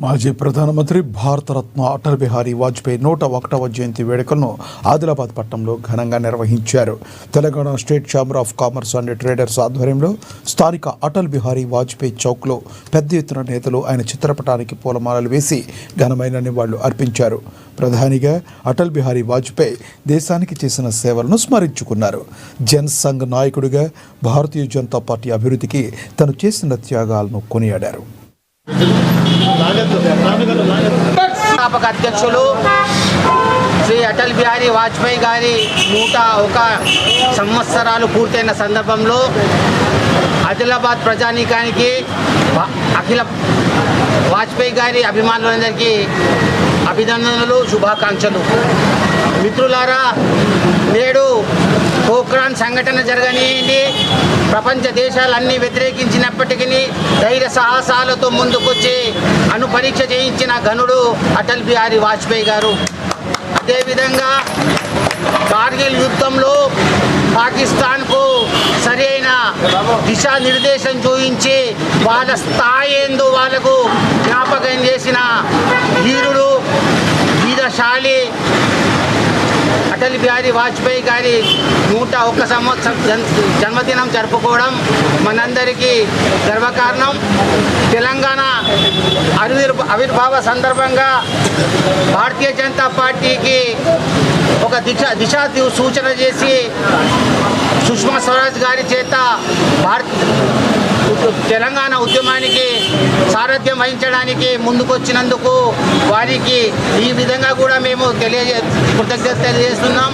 మాజీ ప్రధానమంత్రి భారతరత్న అటల్ బిహారీ వాజ్పేయి 101వ జయంతి వేడుకలను ఆదిలాబాద్ పట్టణంలో ఘనంగా నిర్వహించారు. Telangana state chamber of commerce and traders ఆధ్వర్యంలో స్థానిక అటల్ బిహారీ వాజ్పేయి చౌక్లో పెద్ద ఎత్తున నేతలు ఆయన చిత్రపటానికి పూలమాలలు వేసి ఘనమైన నివాళులు అర్పించారు. ప్రధానిగా అటల్ బిహారీ వాజ్పేయి దేశానికి చేసిన సేవలను స్మరించుకున్నారు. జన్ సంఘ్ నాయకుడిగా భారతీయ జనతా పార్టీ అభివృద్ధికి తను చేసిన త్యాగాలను కొనియాడారు. స్థాపక అధ్యక్షులు శ్రీ అటల్ బిహారీ వాజ్పేయి గారి 101 సంవత్సరాలు పూర్తయిన సందర్భంలో ఆదిలాబాద్ ప్రజానీకానికి అఖిల వాజ్పేయి గారి అభిమానులందరికీ అభినందనలు, శుభాకాంక్షలు. మిత్రులారా, నేడు పోఖ్రాన్ సంఘటన జరగనియండి, ప్రపంచ దేశాలన్నీ వ్యతిరేకించినప్పటికీ ధైర్య సాహసాలతో ముందుకొచ్చి పరీక్ష చేయించిన ఘనుడు అటల్ బిహారీ వాజ్పేయి గారు. అదేవిధంగా కార్గిల్ యుద్ధంలో పాకిస్తాన్కు సరైన దిశానిర్దేశం చూపించి వాళ్ళ స్థాయి ఏందో వాళ్ళకు జ్ఞాపకం చేసిన ధీరుడు, వీరశాలి అటల్ బిహారీ వాజ్పేయి గారి 101 సంవత్సరం జన్మదినం జరుపుకోవడం మనందరికీ గర్వకారణం. తెలంగాణ ఆవిర్భావ సందర్భంగా భారతీయ జనతా పార్టీకి ఒక దిశా సూచన చేసి సుష్మా స్వరాజ్ గారి చేత తెలంగాణ ఉద్యమానికి సారథ్యం వహించడానికి ముందుకొచ్చినందుకు వారికి ఈ విధంగా కూడా మేము కృతజ్ఞత తెలియజేస్తున్నాం.